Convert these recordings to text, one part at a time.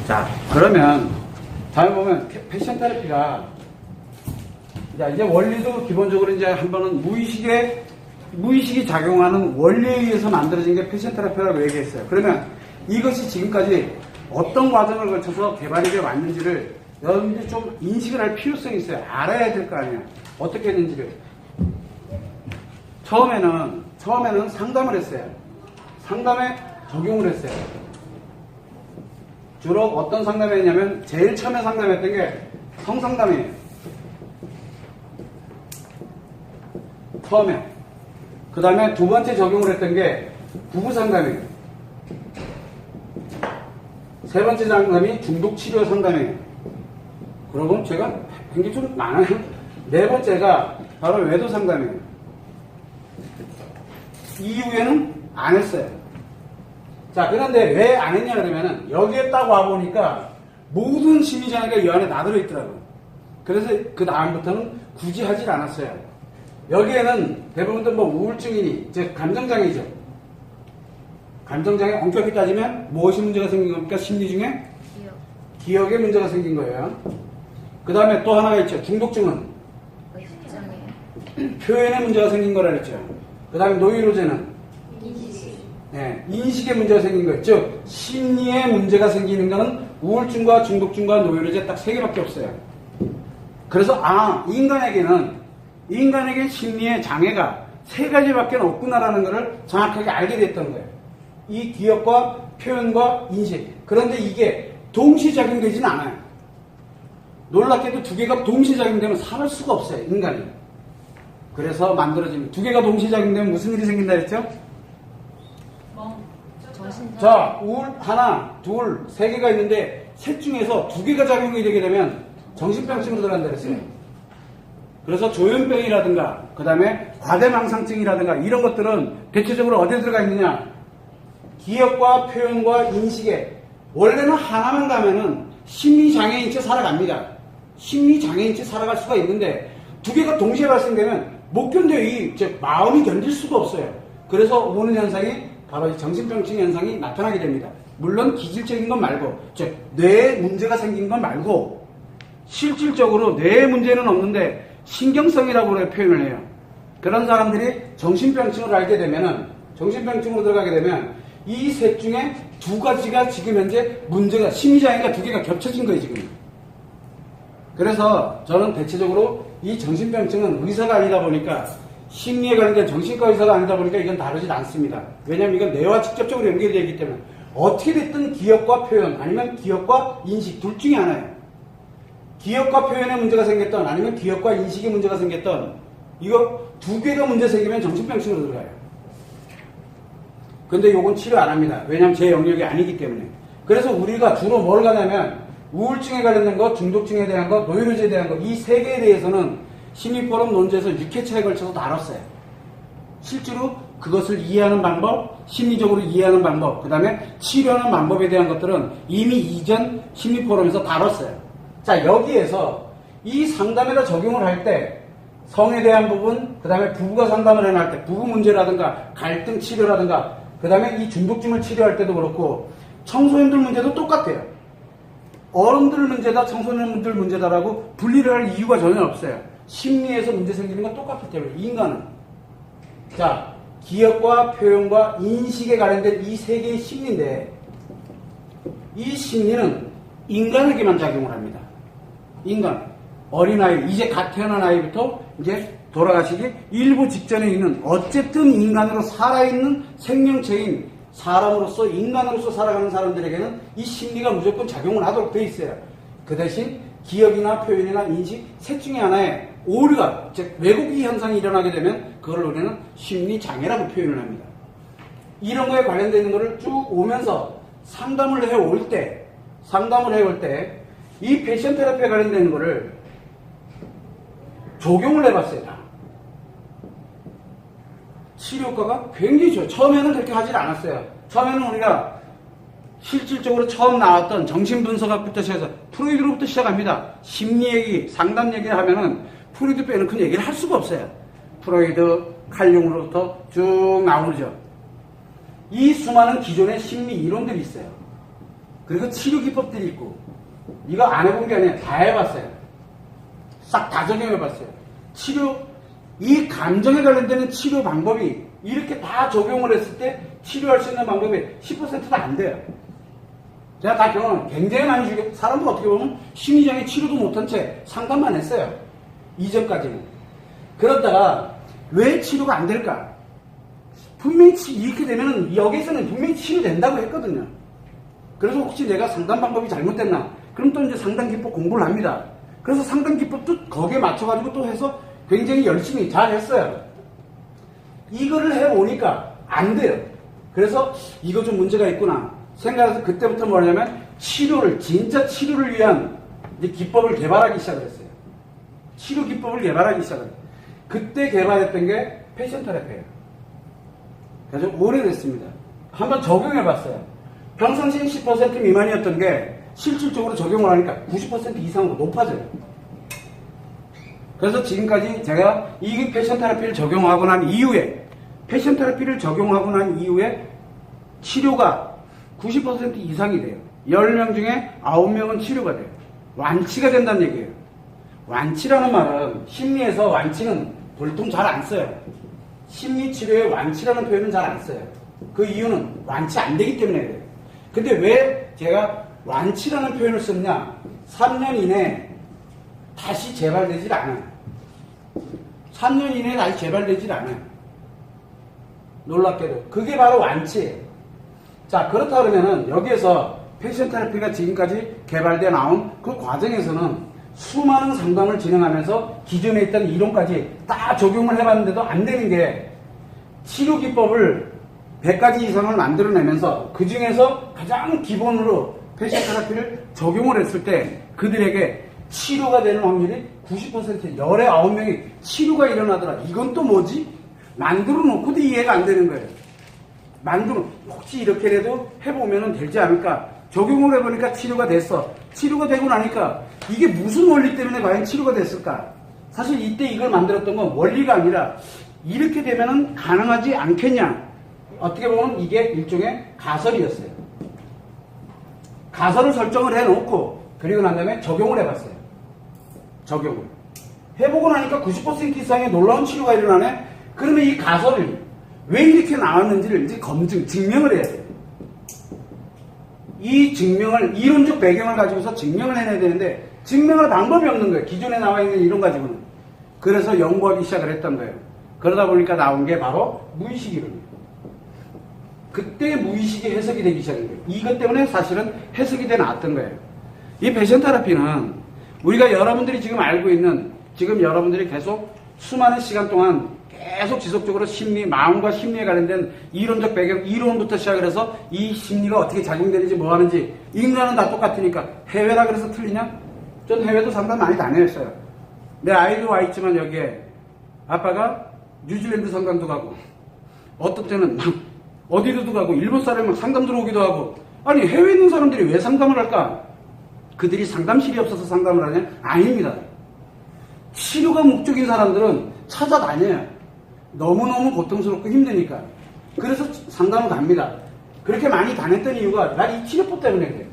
자, 그러면 다음에 보면 패션 테라피가 이제 원리도 기본적으로 이제 한 번은 무의식이 작용하는 원리에 의해서 만들어진 게 패션 테라피라고 얘기했어요. 그러면 이것이 지금까지 어떤 과정을 거쳐서 개발이 되어 왔는지를 여러분들이 좀 인식을 할 필요성이 있어요. 알아야 될 거 아니에요. 어떻게 했는지를. 처음에는 상담을 했어요. 상담에 적용을 했어요. 주로 어떤 상담을 했냐면 제일 처음에 상담했던 게 성상담이에요. 처음에. 그 다음에 두 번째 적용을 했던 게 부부상담이에요. 세 번째 상담이 중독치료 상담이에요. 그러고 제가 굉장히 좀 많아요. 네 번째가 바로 외도상담이에요. 이후에는 안 했어요. 자, 그런데 왜 안 했냐 그러면은 여기에 딱 와보니까 모든 심리장애가 이 안에 다 들어있더라고요. 그래서 그 다음부터는 굳이 하질 않았어요. 여기에는 대부분들 뭐 우울증이니, 즉 감정장애죠. 감정장애 엄격히 따지면 무엇이 문제가 생긴 겁니까? 심리 중에? 기억에 문제가 생긴 거예요. 그 다음에 또 하나가 있죠. 중독증은? 표현에 문제가 생긴 거라 그랬죠. 그 다음에 노이로제는? 네, 인식에 문제가 생긴 거예요. 즉 심리에 문제가 생기는 거는 우울증과 중독증과 노이로제 딱 세 개밖에 없어요. 그래서 인간에게 심리의 장애가 세 가지밖에 없구나라는 것을 정확하게 알게 됐던 거예요. 이 기억과 표현과 인식. 그런데 이게 동시 작용되지는 않아요. 놀랍게도 두 개가 동시 작용되면 살 수가 없어요, 인간이. 그래서 만들어지는 두 개가 동시 작용되면 무슨 일이 생긴다 했죠? 자, 우울 하나, 둘, 세 개가 있는데 셋 중에서 두 개가 작용이 되게 되면 정신병증으로 들어간다 그랬어요. 그래서 조현병이라든가 그 다음에 과대망상증이라든가 이런 것들은 대체적으로 어디에 들어가 있느냐? 기억과 표현과 인식에. 원래는 하나만 가면은 심리장애인 채 살아갑니다. 심리장애인 채 살아갈 수가 있는데 두 개가 동시에 발생되면 못 견뎌요. 마음이 견딜 수가 없어요. 그래서 오는 현상이 바로 이 정신병증 현상이 나타나게 됩니다. 물론 기질적인 건 말고, 즉 뇌에 문제가 생긴 건 말고 실질적으로 뇌에 문제는 없는데 신경성이라고 표현을 해요. 그런 사람들이 정신병증을 알게 되면은, 정신병증으로 들어가게 되면 이 셋 중에 두 가지가 지금 현재 문제가, 심리장애가 두 개가 겹쳐진 거예요, 지금. 그래서 저는 대체적으로 이 정신병증은 의사가 아니다 보니까, 심리에 관련된 정신과 의사가 아니다 보니까 이건 다루지 않습니다. 왜냐하면 이건 뇌와 직접적으로 연결되어 있기 때문에 어떻게 됐든 기억과 표현 아니면 기억과 인식 둘 중에 하나예요. 기억과 표현에 문제가 생겼던 아니면 기억과 인식에 문제가 생겼던 이거 두 개가 문제 생기면 정신병증으로 들어가요. 근데 요건 치료 안 합니다. 왜냐하면 제 영역이 아니기 때문에. 그래서 우리가 주로 뭘 가냐면 우울증에 관련된 것, 중독증에 대한 것, 노이로제에 대한 것 이 세 개에 대해서는 심리포럼 논제에서 6회차에 걸쳐서 다뤘어요. 실제로 그것을 이해하는 방법, 심리적으로 이해하는 방법, 그 다음에 치료하는 방법에 대한 것들은 이미 이전 심리포럼에서 다뤘어요. 자, 여기에서 이 상담에다 적용을 할 때 성에 대한 부분, 그 다음에 부부가 상담을 해낼 때 부부 문제라든가 갈등 치료라든가 그 다음에 이 중독증을 치료할 때도 그렇고 청소년들 문제도 똑같아요. 어른들 문제다, 청소년들 문제다라고 분리를 할 이유가 전혀 없어요. 심리에서 문제 생기는 건 똑같기 때문에 인간은. 자, 기억과 표현과 인식에 관련된 이 세 개의 심리인데 이 심리는 인간에게만 작용을 합니다. 인간. 어린아이, 이제 갓 태어난 아이부터 이제 돌아가시기 일부 직전에 있는 어쨌든 인간으로 살아있는 생명체인 사람으로서 인간으로서 살아가는 사람들에게는 이 심리가 무조건 작용을 하도록 되어 있어요. 그 대신 기억이나 표현이나 인식 셋 중에 하나에 오류가, 즉 왜곡이 현상이 일어나게 되면 그걸 우리는 심리장애라고 표현을 합니다. 이런 거에 관련되는 거를 쭉 오면서 상담을 해올 때 이 패션 테라피에 관련되는 거를 적용을 해봤어요. 다. 치료 효과가 굉장히 좋아요. 처음에는 그렇게 하질 않았어요. 처음에는 우리가 실질적으로 처음 나왔던 정신분석학부터 시작해서 프로이드로부터 시작합니다. 심리 얘기, 상담 얘기 하면은 프로이드 빼놓고 얘기를 할 수가 없어요. 프로이드, 칼융으로부터 쭉 나오죠. 이 수많은 기존의 심리 이론들이 있어요. 그리고 치료 기법들이 있고, 이거 안 해본 게 아니라 다 해봤어요. 싹 다 적용해봤어요. 치료, 이 감정에 관련되는 치료 방법이 이렇게 다 적용을 했을 때 치료할 수 있는 방법이 10%도 안 돼요. 제가 다 경험, 굉장히 많이 주고, 사람도 어떻게 보면 심리적인 치료도 못한 채 상담만 했어요. 이전까지는. 그러다가 왜 치료가 안 될까? 분명히 이렇게 되면은 여기서는 분명히 치료된다고 했거든요. 그래서 혹시 내가 상담 방법이 잘못됐나? 그럼 또 이제 상담 기법 공부를 합니다. 그래서 상담 기법도 거기에 맞춰가지고 또 해서 굉장히 열심히 잘 했어요. 이거를 해보니까 안 돼요. 그래서 이거 좀 문제가 있구나 생각해서 그때부터 뭐냐면 치료를, 진짜 치료를 위한 이제 기법을 개발하기 시작을 했어요. 치료 기법을 개발하기 시작을 했어요. 그때 개발했던 게 패션 테라피예요. 그래서 오래됐습니다. 한번 적용해봤어요. 평상시엔 10% 미만이었던 게 실질적으로 적용을 하니까 90% 이상으로 높아져요. 그래서 지금까지 제가 이 패션 테라피를 적용하고 난 이후에, 패션 테라피를 적용하고 난 이후에 치료가 90% 이상이 돼요. 10명 중에 9명은 치료가 돼요. 완치가 된다는 얘기예요. 완치라는 말은 심리에서 완치는 보통 잘 안 써요. 심리치료에 완치라는 표현은 잘 안 써요. 그 이유는 완치 안 되기 때문에 그래요. 근데 왜 제가 완치라는 표현을 썼냐? 3년 이내에 다시 재발되질 않아요. 3년 이내에 다시 재발되질 않아요. 놀랍게도. 그게 바로 완치예요. 자, 그렇다 그러면은 여기에서 패션 테라피가 지금까지 개발되어 나온 그 과정에서는 수많은 상담을 진행하면서 기존에 있던 이론까지 다 적용을 해봤는데도 안 되는 게, 치료 기법을 100가지 이상을 만들어내면서 그 중에서 가장 기본으로 패션 테라피를 적용을 했을 때 그들에게 치료가 되는 확률이 90%, 열에 9명이 치료가 일어나더라. 이건 또 뭐지? 만들어 놓고도 이해가 안 되는 거예요. 혹시 이렇게라도 해보면 되지 않을까? 적용을 해보니까 치료가 됐어. 치료가 되고 나니까 이게 무슨 원리 때문에 과연 치료가 됐을까? 사실 이때 이걸 만들었던 건 원리가 아니라 이렇게 되면은 가능하지 않겠냐? 어떻게 보면 이게 일종의 가설이었어요. 가설을 설정을 해놓고 그리고 난 다음에 적용을 해봤어요. 적용을. 해보고 나니까 90% 이상의 놀라운 치료가 일어나네? 그러면 이 가설을 왜 이렇게 나왔는지를 이제 증명을 해야 돼요. 이 증명을, 이론적 배경을 가지고서 증명을 해내야 되는데 증명할 방법이 없는 거예요. 기존에 나와 있는 이론 가지고는. 그래서 연구하기 시작을 했던 거예요. 그러다 보니까 나온 게 바로 무의식 이론이에요. 그때 무의식이 해석이 되기 시작한 거예요. 이것 때문에 사실은 해석이 돼 나왔던 거예요. 이 패션 테라피는 우리가 여러분들이 지금 알고 있는, 지금 여러분들이 계속 수많은 시간 동안 계속 지속적으로 심리, 마음과 심리에 관련된 이론적 배경, 이론부터 시작을 해서 이 심리가 어떻게 작용되는지 뭐 하는지, 인간은 다 똑같으니까 해외라 그래서 틀리냐? 전 해외도 상담 많이 다녔어요. 내 아이도 와 있지만 여기에 아빠가 뉴질랜드 상담도 가고, 어떤 때는 어디로도 가고, 일본 사람은 상담 들어오기도 하고. 아니, 해외에 있는 사람들이 왜 상담을 할까? 그들이 상담실이 없어서 상담을 하냐? 아닙니다. 치료가 목적인 사람들은 찾아다녀요. 너무너무 고통스럽고 힘드니까. 그래서 상담을 갑니다. 그렇게 많이 다녔던 이유가 난 이 치료법 때문에 그래요.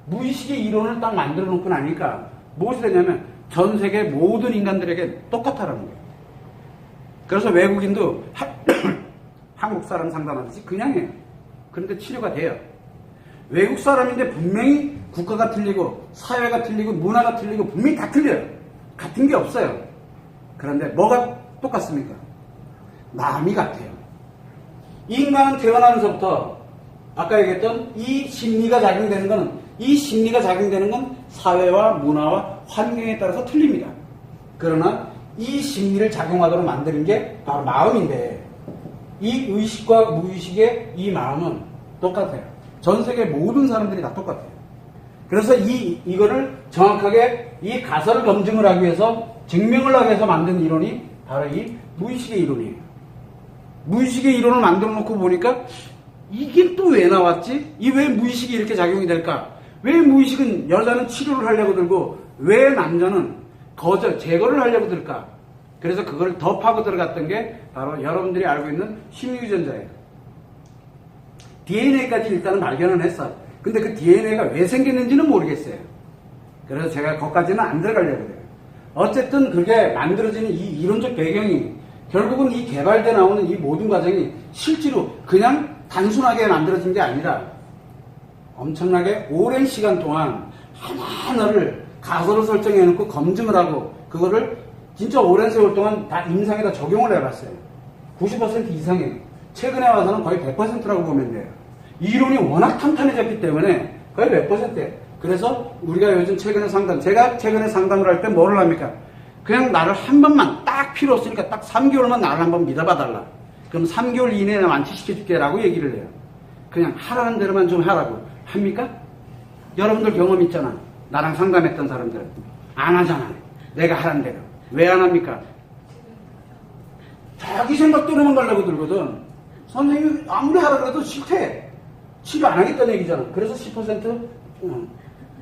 무의식의 이론을 딱 만들어 놓고 나니까 무엇이 되냐면 전 세계 모든 인간들에게 똑같다라는 거예요. 그래서 외국인도 한국 사람 상담하듯이 그냥 해요. 그런데 치료가 돼요. 외국 사람인데 분명히 국가가 틀리고 사회가 틀리고 문화가 틀리고 분명히 다 틀려요. 같은 게 없어요. 그런데 뭐가 똑같습니까? 마음이 같아요. 인간은 태어나면서부터 아까 얘기했던 이 심리가 작용되는 건, 이 심리가 작용되는 건 사회와 문화와 환경에 따라서 틀립니다. 그러나 이 심리를 작용하도록 만드는 게 바로 마음인데, 이 의식과 무의식의 이 마음은 똑같아요. 전 세계 모든 사람들이 다 똑같아요. 그래서 이거를 정확하게 이 가설을 검증을 하기 위해서, 증명을 하기 위해서 만든 이론이 바로 이 무의식의 이론이에요. 무의식의 이론을 만들어 놓고 보니까 이게 또 왜 나왔지? 이 왜 무의식이 이렇게 작용이 될까? 왜 무의식은 여자는 치료를 하려고 들고 왜 남자는 제거를 하려고 들까? 그래서 그걸 더 파고 들어갔던 게 바로 여러분들이 알고 있는 심리유전자예요. DNA까지 일단은 발견을 했어요. 근데 그 DNA가 왜 생겼는지는 모르겠어요. 그래서 제가 거기까지는 안 들어가려고 해요. 어쨌든 그게 만들어지는 이 이론적 배경이 결국은 이 개발돼 나오는 이 모든 과정이 실제로 그냥 단순하게 만들어진 게 아니라 엄청나게 오랜 시간 동안 하나하나를 가설을 설정해 놓고 검증을 하고 그거를 진짜 오랜 세월 동안 다 임상에다 적용을 해봤어요. 90% 이상이에요. 최근에 와서는 거의 100%라고 보면 돼요. 이론이 워낙 탄탄해졌기 때문에 거의 몇 %예요. 그래서 우리가 요즘 최근에 제가 최근에 상담을 할 때 뭐를 합니까? 그냥 나를 한 번만 딱 필요 없으니까 딱 3개월만 나를 한번 믿어봐 달라. 그럼 3개월 이내에 완치시켜줄게 라고 얘기를 해요. 그냥 하라는 대로만 좀 하라고. 합니까? 여러분들 경험 있잖아. 나랑 상담했던 사람들. 안 하잖아. 내가 하라는 대로. 왜 안 합니까? 자기 생각대로만 가려고 들거든. 선생님이 아무리 하라 그래도 싫대. 치료 안 하겠다는 얘기잖아. 그래서 10%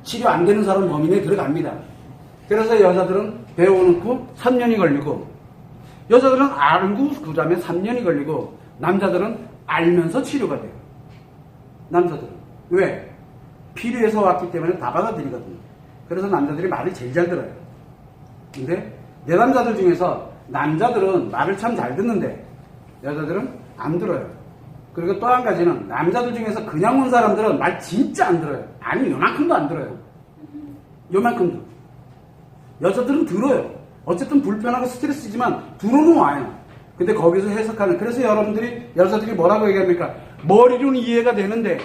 치료 안 되는 사람 범인에 들어갑니다. 그래서 여자들은 배워놓고 3년이 걸리고 여자들은 알고 그 다음에 3년이 걸리고 남자들은 알면서 치료가 돼요. 남자들은. 왜? 필요해서 왔기 때문에 다 받아들이거든요. 그래서 남자들이 말을 제일 잘 들어요. 근데 내남자들 중에서 남자들은 말을 참 잘 듣는데 여자들은 안 들어요. 그리고 또 한 가지는 남자들 중에서 그냥 온 사람들은 말 진짜 안 들어요. 아니 요만큼도 안 들어요. 요만큼도. 여자들은 들어요. 어쨌든 불편하고 스트레스지만 들어는 와요. 근데 거기서 해석하는 그래서 여자들이 뭐라고 얘기합니까? 머리로는 이해가 되는데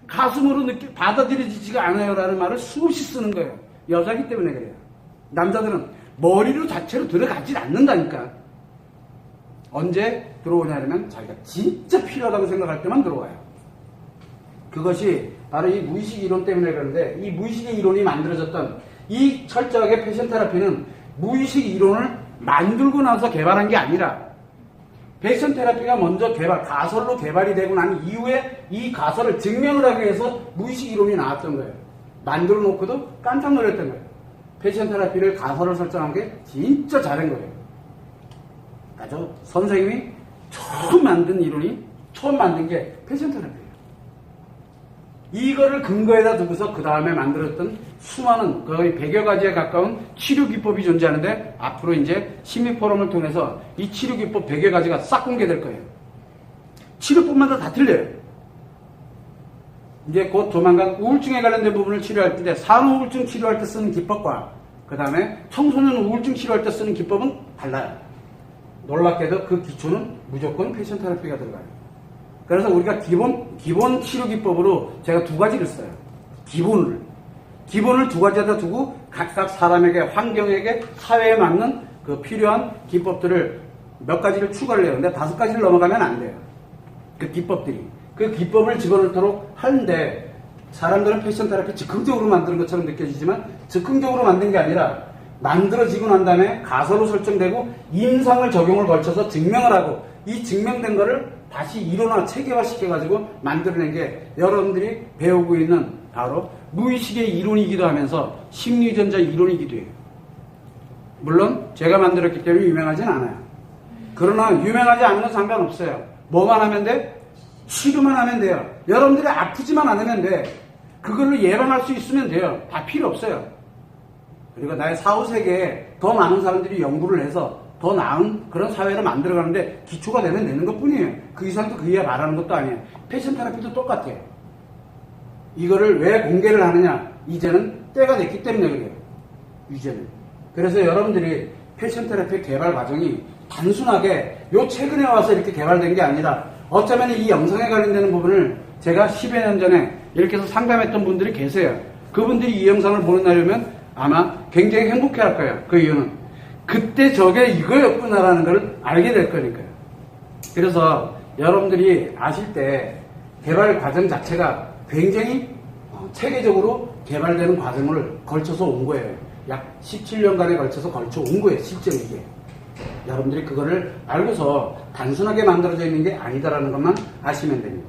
가슴으로 받아들여지지가 않아요 라는 말을 수없이 쓰는 거예요. 여자기 때문에 그래요. 남자들은 머리로 자체로 들어가지 않는다니까. 언제 들어오냐면 자기가 진짜 필요하다고 생각할 때만 들어와요. 그것이 바로 이 무의식 이론 때문에 그런데 이 무의식의 이론이 만들어졌던 이 철저하게 패션 테라피는 무의식 이론을 만들고 나서 개발한 게 아니라 패션 테라피가 먼저 가설로 개발이 되고 난 이후에 이 가설을 증명을 하기 위해서 무의식 이론이 나왔던 거예요. 만들어 놓고도 깜짝 놀랐던 거예요. 패션 테라피를 가설을 설정한 게 진짜 잘한 거예요. 아주 선생님이 처음 만든 게 패션 테라피예요. 이거를 근거에다 두고서 그 다음에 만들었던 수많은 거의 100여 가지에 가까운 치료 기법이 존재하는데 앞으로 이제 심리 포럼을 통해서 이 치료 기법 100여 가지가 싹 공개될 거예요. 치료법마다 다 틀려요. 이제 곧 조만간 우울증에 관련된 부분을 치료할 때 산후우울증 치료할 때 쓰는 기법과 그 다음에 청소년 우울증 치료할 때 쓰는 기법은 달라요. 놀랍게도 그 기초는 무조건 패션 테라피가 들어가요. 그래서 우리가 기본 치료 기법으로 제가 2가지를 써요. 기본을 2가지에다 두고 각각 사람에게, 환경에게, 사회에 맞는 그 필요한 기법들을 몇 가지를 추가를 해요. 근데 5가지를 넘어가면 안 돼요. 그 기법들이. 그 기법을 집어넣도록 하는데 사람들은 패션 테라피 즉흥적으로 만드는 것처럼 느껴지지만 즉흥적으로 만든 게 아니라 만들어지고 난 다음에 가설로 설정되고 임상을 적용을 걸쳐서 증명을 하고 이 증명된 거를 다시 이론화 체계화 시켜가지고 만들어낸 게 여러분들이 배우고 있는 바로 무의식의 이론이기도 하면서 심리전자 이론이기도 해요. 물론 제가 만들었기 때문에 유명하진 않아요. 그러나 유명하지 않으면 상관없어요. 뭐만 하면 돼? 치료만 하면 돼요. 여러분들이 아프지만 않으면 돼. 그걸로 예방할 수 있으면 돼요. 다 필요 없어요. 그리고 나의 사후세계에 더 많은 사람들이 연구를 해서 더 나은 그런 사회를 만들어가는데 기초가 되면 되는 것 뿐이에요. 그 이상도 그 이하 말하는 것도 아니에요. 패션 테라피도 똑같아요. 이거를 왜 공개를 하느냐? 이제는 때가 됐기 때문에 그래요. 이제는. 그래서 여러분들이 패션 테라피 개발 과정이 단순하게 요 최근에 와서 이렇게 개발된 게 아니라 어쩌면 이 영상에 관련되는 부분을 제가 10여 년 전에 이렇게 해서 상담했던 분들이 계세요. 그분들이 이 영상을 보는 날이면 아마 굉장히 행복해 할 거예요. 그 이유는 그때 저게 이거였구나라는 걸 알게 될 거니까요. 그래서 여러분들이 아실 때 개발 과정 자체가 굉장히 체계적으로 개발되는 과정을 걸쳐서 온 거예요. 약 17년간에 걸쳐서 걸쳐 온 거예요. 실제로 이게. 여러분들이 그거를 알고서 단순하게 만들어져 있는 게 아니다라는 것만 아시면 됩니다.